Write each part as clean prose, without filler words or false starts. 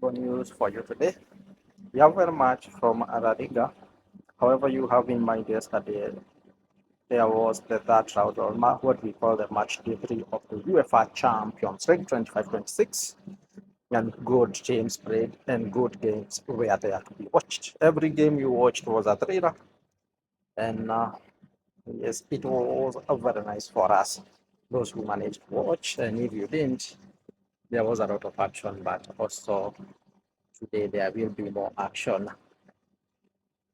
football news for you today. We have a match from La Liga. However, you have in mind yesterday there was the third round, or what we call the match day 3 of the UEFA Champions League 25-26. And good games played and good games were there to be watched. Every game you watched was a thriller. And yes, it was very nice for us, those who managed to watch. And if you didn't, there was a lot of action, but also today there will be more action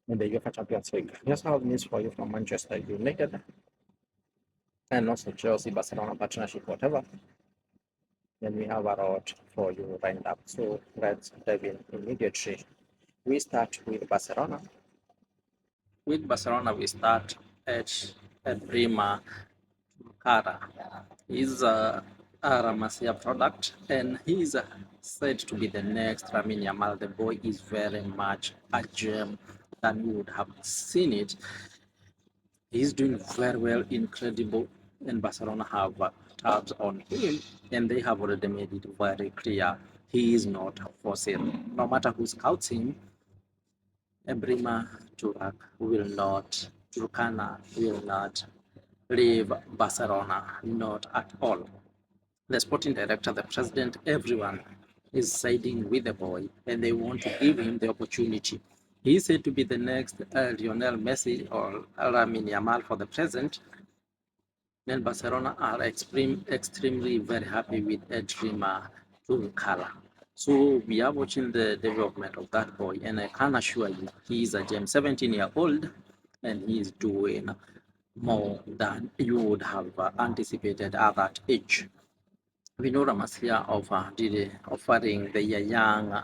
in the UEFA Champions League. Just have news for you from Manchester United and also Chelsea, Barcelona partnership, whatever. Then we have a lot for you lined up. So let's dive in immediately. We start with Barcelona. With Barcelona, we start at Ebrima Tunkara. He's a Ramasia product, and he's said to be the next Lamine Yamal. The boy is very much a gem than you would have seen it. He's doing very well, incredible, and Barcelona have tabs on him, and they have already made it very clear he is not for sale. No matter who scouts him, Ebrima Tunkara will not leave Barcelona, not at all. The sporting director, the president, everyone is siding with the boy, and they want to give him the opportunity. He is said to be the next Lionel Messi or Lamine Yamal for the present, and Barcelona are extremely very happy with Ebrima Tunkara. So we are watching the development of that boy, and I can assure you, he is a gem, 17-year-old, and he is doing more than you would have anticipated at that age. We know Ramasia offering the young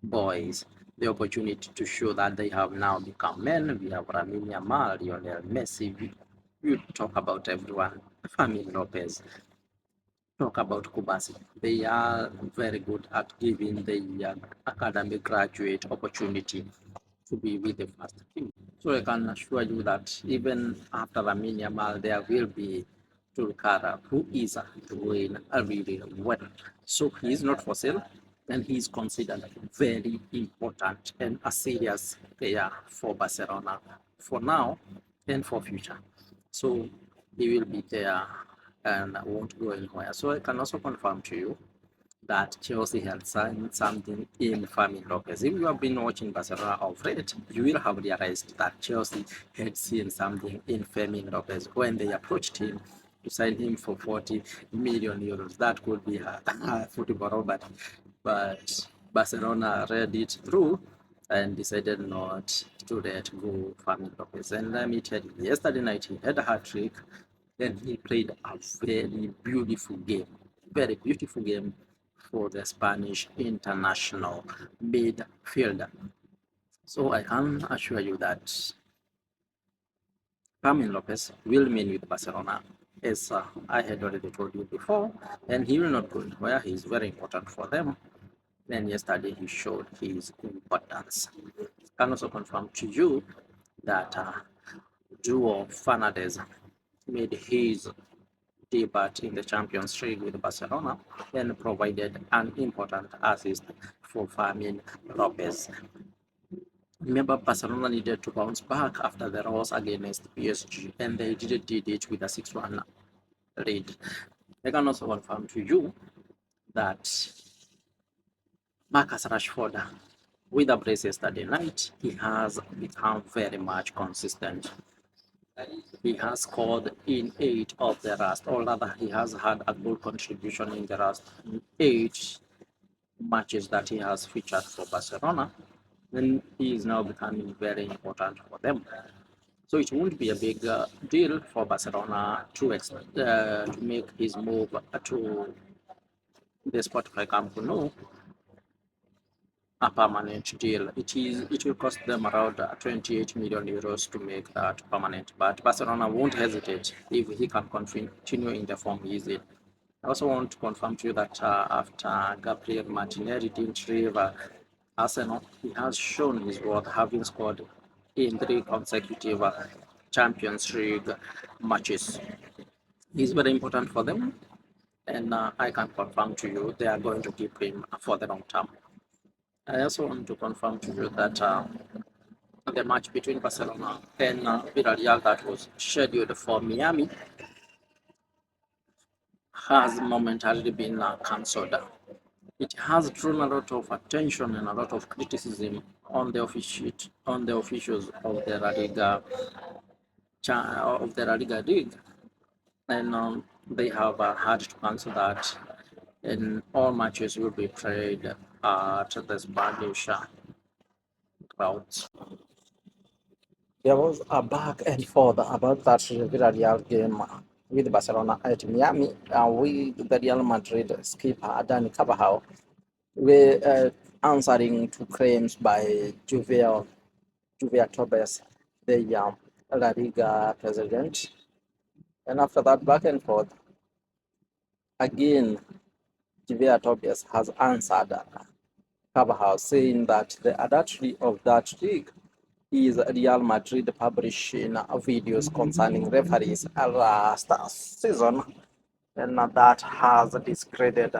boys the opportunity to show that they have now become men. We have Fermin Yamal, Lionel Messi. You talk about everyone. Fermín López. Talk about Kubasi. They are very good at giving the academic graduate opportunity to be with the first team. So I can assure you that even after Lamine Yamal, there will be Tunkara, who is doing really well. So he is not for sale, and he is considered very important and a serious player for Barcelona for now and for future. So he will be there and won't go anywhere. So I can also confirm to you that Chelsea had signed something in Fermin Lopez. If you have been watching Barcelona of late, you will have realized that Chelsea had seen something in Fermin Lopez when they approached him to sign him for 40 million euros. That could be a football robot, but Barcelona read it through and decided not to let go Fermin Lopez. And let me tell you, yesterday night he had a hat-trick, and he played a very beautiful game for the Spanish international midfielder. So I can assure you that Fermín López will remain with Barcelona, as I had already told you before, and he will not go anywhere. He is very important for them. And yesterday he showed his importance. I can also confirm to you that Joao Fernandes made his debut in the Champions League with Barcelona and provided an important assist for Fermín López. Remember, Barcelona needed to bounce back after the loss against PSG, and they did it with a 6-1 lead. I can also confirm to you that Marcus Rashford, with a brace yesterday night, he has become very much consistent. He has scored in 8 of the last, or rather, he has had a goal contribution in the last 8 matches that he has featured for Barcelona, and he is now becoming very important for them. So it won't be a big deal for Barcelona to make his move to the Spotify Camp Nou a permanent deal. It will cost them around 28 million euros to make that permanent, but Barcelona won't hesitate if he can continue in the form he is in. I also want to confirm to you that after Gabriel Martinelli didn't leave Arsenal, he has shown his worth, having scored in 3 consecutive Champions League matches. He's very important for them, and I can confirm to you they are going to keep him for the long term. I also want to confirm to you that the match between Barcelona and Villarreal that was scheduled for Miami has momentarily been cancelled. It has drawn a lot of attention and a lot of criticism on the officials of the La Liga League, and they have had to cancel that, and all matches will be played at the Spanish grounds. There was a back and forth about that Villarreal game with Barcelona at Miami, with the Real Madrid skipper Dani Carvajal were answering to claims by Juve Torres, the La Liga president. And after that back and forth, again, Juve Torres has answered Carvajal, saying that the adultery of that league is Real Madrid publishing videos concerning referees last season, and that has discredited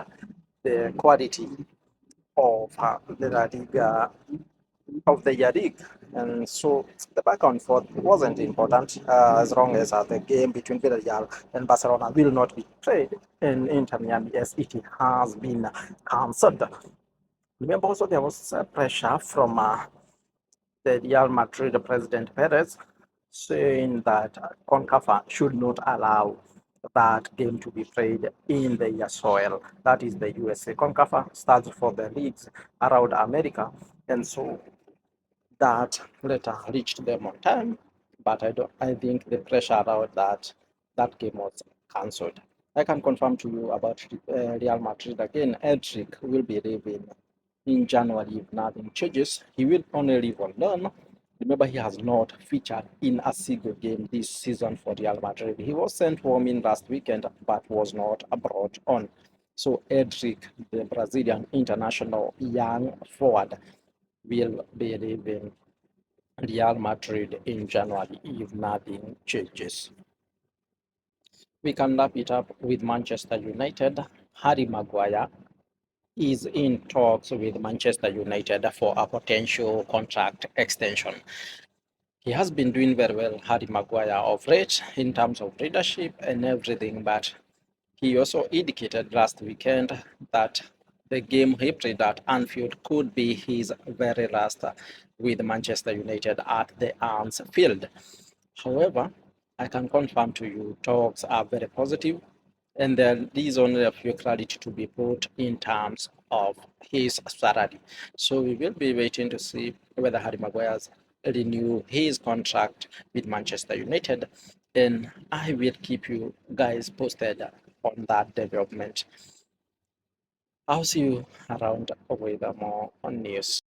the quality of the La Liga of the Yarik. And so the back and forth wasn't important as long as the game between Villarreal and Barcelona will not be played in Inter Miami as it has been cancelled. Remember also there was pressure from the Real Madrid president Perez saying that CONCACAF should not allow that game to be played in their soil. That is the USA. CONCACAF stands for the leagues around America, and so that letter reached them on time, but I think the pressure around that game was cancelled. I can confirm to you about Real Madrid again. Endrick will be leaving in January if nothing changes. He will only leave on loan. Remember, he has not featured in a single game this season for Real Madrid. He was sent home in last weekend, but was not brought on. So Endrick, the Brazilian international young forward, will be leaving Real Madrid in January if nothing changes. We can wrap it up with Manchester United. Harry Maguire is in talks with Manchester United for a potential contract extension. He has been doing very well, Harry Maguire, of late in terms of leadership and everything, but he also indicated last weekend that the game he played at Anfield could be his very last with Manchester United at the Anfield. However, I can confirm to you talks are very positive, and there is only a few clarity to be put in terms of his salary. So we will be waiting to see whether Harry Maguire's renew his contract with Manchester United, and I will keep you guys posted on that development. I'll see you around with more on news.